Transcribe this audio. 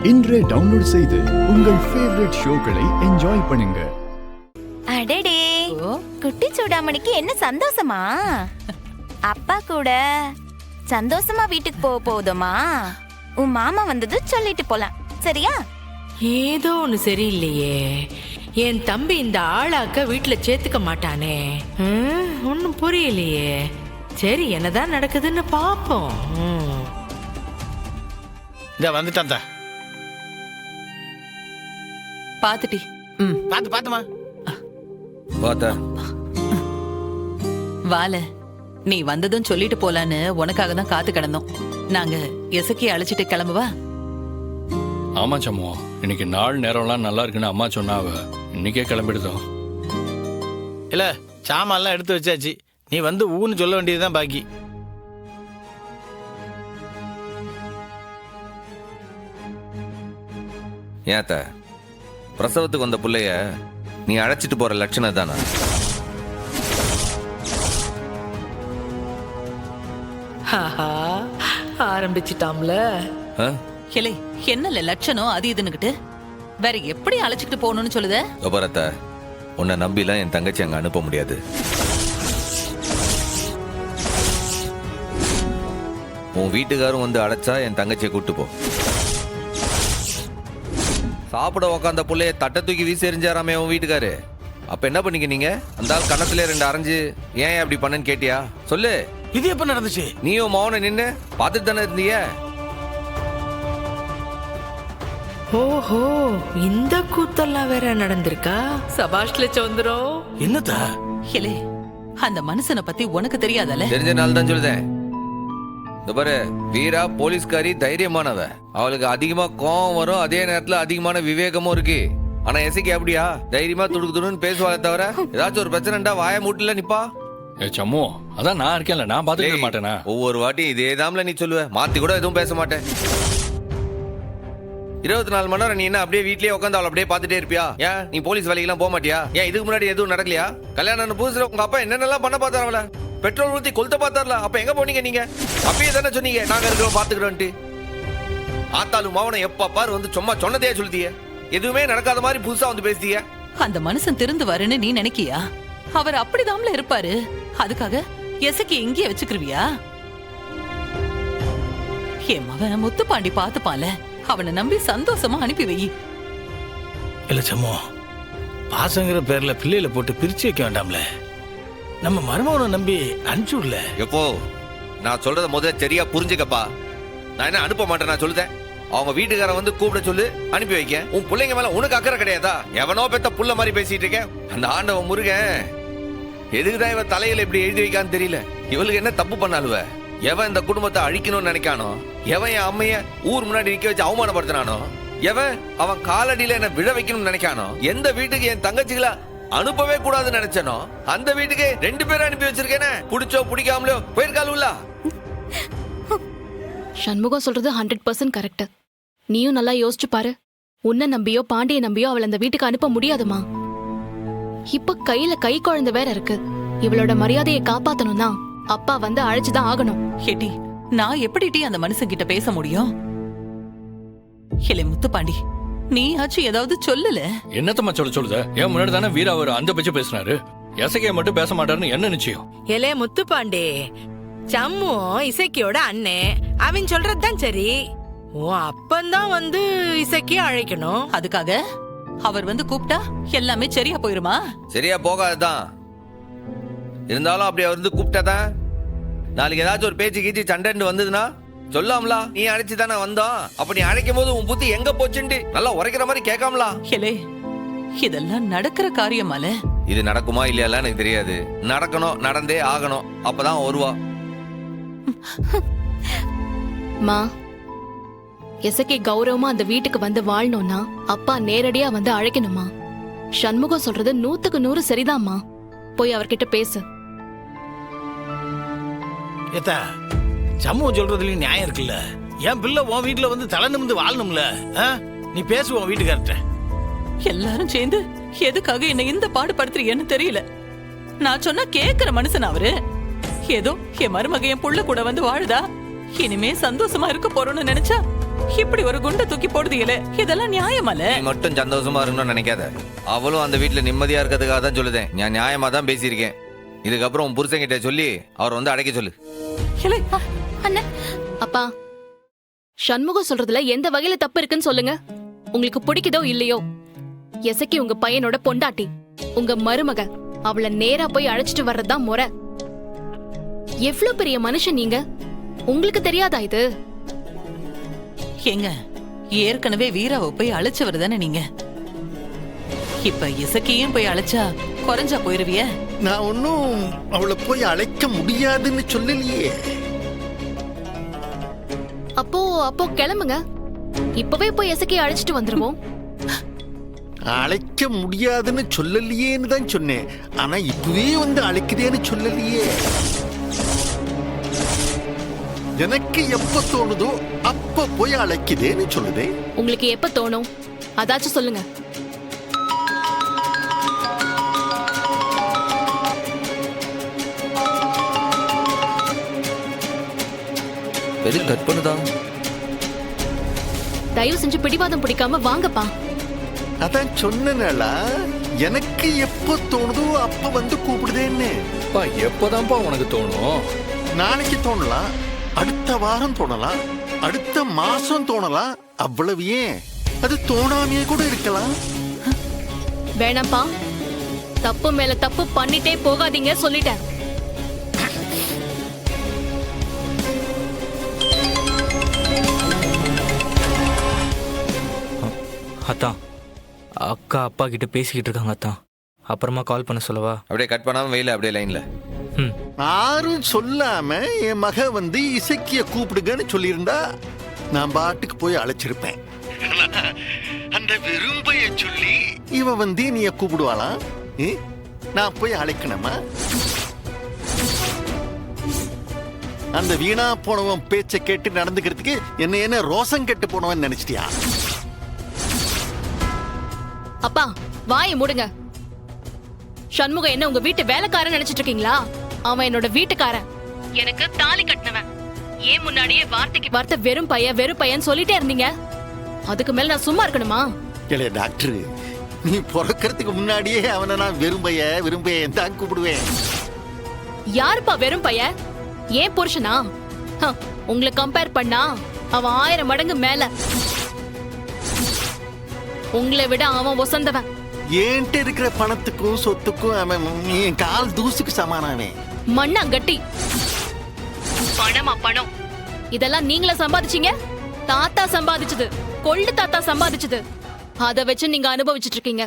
இன்றே டவுன்லோட் செய்து உங்கள் ஃபேவரட் ஷோக்களை என்ஜாய் பண்ணுங்க. அடடே, குட்டி சூடாமணிக்கு என்ன சந்தோஷமா? அப்பா கூட சந்தோஷமா வீட்டுக்கு போதுமா? உன் மாமா வந்தது சொல்லிட்டு போலாம், சரியா? ஏதோ ஒண்ணு சரியில்லையே. என் தம்பி இந்த ஆளாக்க வீட்டுல சேர்த்துக்க மாட்டானே. ஒன்னும் புரியலையே. சரி, என்னதான் நடக்குதுன்னு பாப்போம். வந்துட்டான். பாத்துட்டி. பாத்துமா பாத்தா வால, நீ வந்ததும் சொல்லிட்டு போலான்னு உனக்காக தான் காத்து கிடந்தோம். நாங்க எசக்கி அழைச்சிட்டு கிளம்புவா? ஆமா சம்மோ, இன்னைக்கு நாள் நேரம்லாம் நல்லா இருக்குன்னு அம்மா சொன்னாவ. இன்னைக்கே கிளம்பிடுதோம். இல்ல, சாமான்லாம் எடுத்து வச்சாச்சு. நீ வந்து ஊன்னு சொல்ல வேண்டியதுதான் பாக்கி. ஏத்த பிரசவத்துக்கு வந்த புள்ளைய நீ அழைச்சிட்டு போற லட்சணம் தானா? ஆரம்பிச்சிட்டாம்ல. கிளை, என்னல லட்சணம் அது இதுன்னுகிட்டு வேற எப்படி அழைச்சிட்டு போகணும்னு சொல்லுத? ஒபரத்த, உன்னை நம்பிலாம் என் தங்கச்சி அங்க அனுப்ப முடியாது. உன் வீட்டுக்காரும் வந்து அழைச்சா என் தங்கச்சியை கூட்டு போ. சாப்பிட உக்காந்த புள்ளைய தட்டை தூக்கி வீசி எறிஞ்சாராமே உன் வீட்டுக்காரு. அப்ப என்ன பண்ணிக்க நீங்க? அந்த ஆள் கண்ணத்துல 2 அரைஞ்சு ஏன் அப்படி பண்ணன்னு கேட்டியா? சொல்லு. இது எப்ப நடந்துச்சு? நீயும் மௌன நின்னு பார்த்துட்டு தானே இருந்தீங்க. ஓஹோ, இந்த கூத்தெல்லாம் வேற நடந்திருக்கா? சபாஷ்ல சௌந்தரம். என்னத்தா? கிளை, அந்த மனுஷனை பத்தி உனக்கு தெரியாதல? தெரிஞ்ச நாள் தான் சொல்லுதேன். இந்த பாரு, வீரா போலீஸ்காரி தைரியமானவ. அவளுக்கு அதிகமா கோவம் வரும், அதே நேரத்துல அதிகமான விவேகமும் இருக்கு. ஆனா எசைக்கு அப்படியா? தைரியமா துடுக்குதுன்னு பேசுவாளே தவிர ஏதாச்சும் ஒரு பிரச்சனைடா வாய மூட்டில நிப்பா. ஏ சம்மோ, அதான் நான் இருக்கேன்ல, நான் பாத்துக்க மாட்டேனா? ஒவ்வொரு வாட்டி இதே தாம்ல நீ சொல்லுவ, மாத்தி கூட எதுவும் பேச மாட்டேன். 24 மணி நேரம் நீ என்ன அப்படியே வீட்லயே உட்காந்து அவளை அப்படியே பாத்துட்டே இருப்பியா? ஏன் நீ போலீஸ் வேலைக்கெல்லாம் போக மாட்டியா? ஏன் இதுக்கு முன்னாடி எதுவும் நடக்கலையா? கல்யாணம் புதுசுல உங்க அப்பா என்னென்னலாம் பண்ண பார்த்தாரு? அவளை பெட்ரோல் ஊத்தி கொளுத்த பார்த்தார்ல, அப்ப எங்க போனீங்க நீங்க? அப்பயே தானே சொன்னீங்க நாங்க இருக்கிறோம் பாத்துக்கிறோம்ட்டு. ஆத்தாலும் மாவனை எப்ப பாரு வந்து சும்மா சொன்னதே சொல்லிட்டீங்க. எதுவுமே நடக்காத மாதிரி புதுசா வந்து பேசிட்டீங்க. அந்த மனுஷன் திருந்துவாருன்னு நீ நினைக்கியா? அவர் அப்படிதாம்ல இருப்பாரு. அதுக்காக எசக்கி இங்கே வச்சுக்கிருவியா? என் மவன் முத்துப்பாண்டி பாத்துப்பான்ல, அவனை நம்பி சந்தோஷமா அனுப்பி வை. இல்ல சம்மோ, பாசங்கிற பேர்ல பிள்ளையில போட்டு பிரிச்சு வைக்க வேண்டாம்ல. நம்ம மருமகனை நம்பி அனுப்பிச்சுடல. எப்போ நான் சொல்றத முதல்ல சரியா புரிஞ்சுக்கப்பா. நான் என்ன அனுப்ப மாட்டேன் நான் சொல்லுதேன். அவங்க வீட்டுக்கார வந்து கூப்பிட சொல்லு, அனுப்பி வைக்க. உன் பிள்ளைங்க மேல உனக்கு அக்கறை கிடையாதா? எவனோ பெத்த புள்ள மாதிரி பேசிட்டு இருக்கேன். அந்த ஆண்டவன் முருகன் எதுக்குதான் இவன் தலையில இப்படி எழுதி வைக்கான்னு தெரியல. இவளுக்கு என்ன தப்பு பண்ணாலுவ? எவன் இந்த குடும்பத்தை அழிக்கணும்னு நினைக்கானோ, எவன் என் அம்மைய ஊர் முன்னாடி நிக்க வச்சு அவமானப்படுத்தினானோ, எவன் அவன் காலடியில என்ன விழ வைக்கணும்னு நினைக்கானோ, எந்த வீட்டுக்கு என் தங்கச்சிகளா அனுப்பவே கூடாதுன்னு நினைச்சனோ அந்த வீட்டுக்கு 2 பேரை அனுப்பி வச்சிருக்கேனே. பிடிச்சோ பிடிக்காமலோ போயிருக்காளுல. சண்முகம் சொல்றது 100% கரெக்ட். நீயும் நல்லா யோசிச்சு பாரு. உன்னை நம்பியோ பாண்டிய நம்பியோ அவளை அந்த வீட்டுக்கு அனுப்ப முடியாதுமா. இப்ப கையில கை குழந்தை வேற இருக்கு. இவளோட மரியாதையை காப்பாத்தணும்னா அப்பா வந்து அழைச்சுதான் ஆகணும். ஹெட்டி, நான் எப்படி அந்த மனுஷன் கிட்ட பேச முடியும்? இல்லை முத்துப்பாண்டி, நீ ஆச்சு ஏதாவது சொல்லல? என்னத்தம்மா சொல்லுத? ஏன் முன்னாடி தானே வீரா அவர் அந்த பட்ச பேசினாரு. எசக்கைய மட்டும் பேச மாட்டாருன்னு என்ன நிச்சயம்? எலே முத்துப்பாண்டே, சம்மு இசக்கியோட அண்ணே, அவன் சொல்றதுதான் சரி. உன் அப்பந்தான் வந்து இசக்கிய அழைக்கணும். அதுக்காக அவர் வந்து கூப்பிட்டா எல்லாமே சரியா போயிருமா? சரியா போகாதுதான். இருந்தாலும் அப்படி அவர் வந்து கூப்பிட்டாதான் நாளைக்கு ஏதாச்சும் ஒரு பேச்சு கீச்சு சண்டைன்னு வந்ததுன்னா சொல்லாமலா. நீ அழைச்சு தானே வந்தோம். அப்ப நீ அழைக்கும் போது உன் புத்தி எங்க போச்சுண்டு நல்லா உரைக்கிற மாதிரி கேட்காமலா. ஹெலே, இதெல்லாம் நடக்கிற காரியமால? இது நடக்குமா இல்லையா எனக்கு தெரியாது. நடக்கணும், நடந்தே ஆகணும். அப்பதான் வருவா. மா, எசக்கி கௌரவமா அந்த வீட்டுக்கு வந்து வாழணும்னா அப்பா நேரடியா வந்து அழைக்கணுமா? சண்முகம் சொல்றது 100க்கு 100 சரிதாம்மா. போய் அவர்கிட்ட பேசு. ஏத்தா, சமூகம் சொல்றதுல நியாயம் இருக்குல்ல. என் பிள்ளை உன் வீட்டுல வந்து தலை நிமிந்து வாழணும்ல. நீ பேசுவோம் வீட்டுக்கார்ட்ட. எல்லாரும் சேர்ந்து எதுக்காக என்ன இந்த பாடுபடுத்துறீங்கன்னு தெரியல. நான் சொன்னா கேக்குற மனுஷன் அவரு. ஏதோ என் மருமக என் புள்ள கூட வந்து வாழுதா, இனிமே சந்தோஷமா இருக்க போறோம்னு நினைச்சா இப்படி ஒரு குண்டை தூக்கி போடுதீங்களே, இதெல்லாம் நியாயமல்ல. நீ மட்டும் சந்தோஷமா இருக்கணும்னு நினைக்காத. அவளும் அந்த வீட்டுல நிம்மதியா இருக்கிறதுக்காக தான் சொல்லுதேன். நான் நியாயமா தான் பேசியிருக்கேன். இதுக்கப்புறம் உன் புருஷன்கிட்ட சொல்லி அவர் வந்து அடைக்க சொல்லு. இலே, அண்ணன் அப்பா, சண்முகம் சொல்றதுல எந்த வகையில தப்பு இருக்குன்னு சொல்லுங்க. உங்களுக்கு பிடிக்குதோ இல்லையோ, எசக்கி உங்க பையனோட பொண்டாட்டி, உங்க மருமக. அவளை நேரா போய் அழைச்சிட்டு வர்றதுதான் முறை. எவ்வளவு பெரிய மனுஷன் நீங்க, உங்களுக்கு தெரியாதா இது? ஏங்க, ஏற்கனவே வீராவை போய் அழைச்சவர் தானே நீங்க. இப்ப இசக்கியும் போய் அழைச்சா குறைஞ்சா போயிருவிய? நான் ஒன்னும் அவளை போய் அழைக்க முடியாதுன்னு சொல்லலையே. அப்போ கிளம்புங்க. இப்பவே போய் எசக்கி அழைச்சிட்டு வந்துருவோம். அழைக்க முடியாதுன்னு சொல்லலையேன்னு தான் சொன்னேன். ஆனா இப்பவே வந்து அழைக்குதேன்னு சொல்லலையே. எனக்கு எப்ப தோணுதோ அப்ப போய் அழைக்குதேன்னு சொல்லுதே. உங்களுக்கு எப்ப தோணும் அதாச்சும் சொல்லுங்க. எதுக்கு கட் பண்ணுதா? தயவு செஞ்சு பிடிவாதம் பிடிக்காம வாங்கப்பா. அதான் சொன்னேனா, எனக்கு எப்ப தோணுதோ அப்ப வந்து கூப்பிடுதேன்னு. அப்பா எப்போதான்ப்பா உனக்கு தோணும்? நாளைக்கு தோணலாம், அடுத்த வாரம் தோணலாம், அடுத்த மாசம் தோணலாம். அவ்வளவு ஏன், அது தோணாமையே கூட இருக்கலாம். வேணாம்ப்பா, தப்பு மேல தப்பு பண்ணிட்டே போகாதீங்க சொல்லிட்டேன். அத்தான், அக்கா அப்பா கிட்ட பேசிக்கிட்டு இருக்காங்க அத்தான். அப்புறமா கால் பண்ண சொல்லவா? அப்படியே கட் பண்ணாம வெயில அப்படியே லைன்ல. ம். யாரும் சொல்லாம என் மக வந்து இசக்கிய கூப்பிடுங்கன்னு சொல்லியிருந்தா நான் பாட்டுக்கு போய் அழைச்சிருப்பேன். அந்த விரும்பைய சொல்லி இவ வந்து நீ கூப்பிடுவாளாம். நான் போய் அழைக்கணுமா? அந்த வீணா போனவன் பேச்சை கேட்டு நடந்துக்கிறதுக்கு என்ன ரோசம் கெட்டு போனவன் நினைச்சிட்டியா? அப்பா வாயை மூடுங்க. சண்முகம் என்ன உங்க வீட்டு வேலைக்காரன் நினைச்சிட்டு இருக்கீங்களா? அவன் என்னோட வீட்டுக்காரன், எனக்கு தாலி கட்டினவன். ஏன் முன்னாடியே வார்த்தைக்கு வார்த்தை வெறும் பையன் சொல்லிட்டே இருந்தீங்க. அதுக்கு மேல நான் சும்மா இருக்கணுமா? இல்ல டாக்டர், நீ பிறக்கிறதுக்கு முன்னாடியே அவனை நான் விரும்பையன் தான் கூப்பிடுவேன். யாருப்பா வெறும் பையன்? ஏன் புருஷனா? உங்களை கம்பேர் பண்ணா அவன் 1000 மடங்கு மேல. உங்களை விட அவன் வசந்தவன். ஏன்ட்டு இருக்கிற பணத்துக்கும் சொத்துக்கும் அவன் என் கால் தூசுக்கு சமானவன். மண்ணாங்கட்டி. பணமா பணம்? இதெல்லாம் நீங்களா சம்பாதிச்சீங்க? தாத்தா சம்பாதிச்சது, கொள்ளு தாத்தா சம்பாதிச்சது. அதை வச்சு நீங்க அனுபவிச்சுட்டு இருக்கீங்க.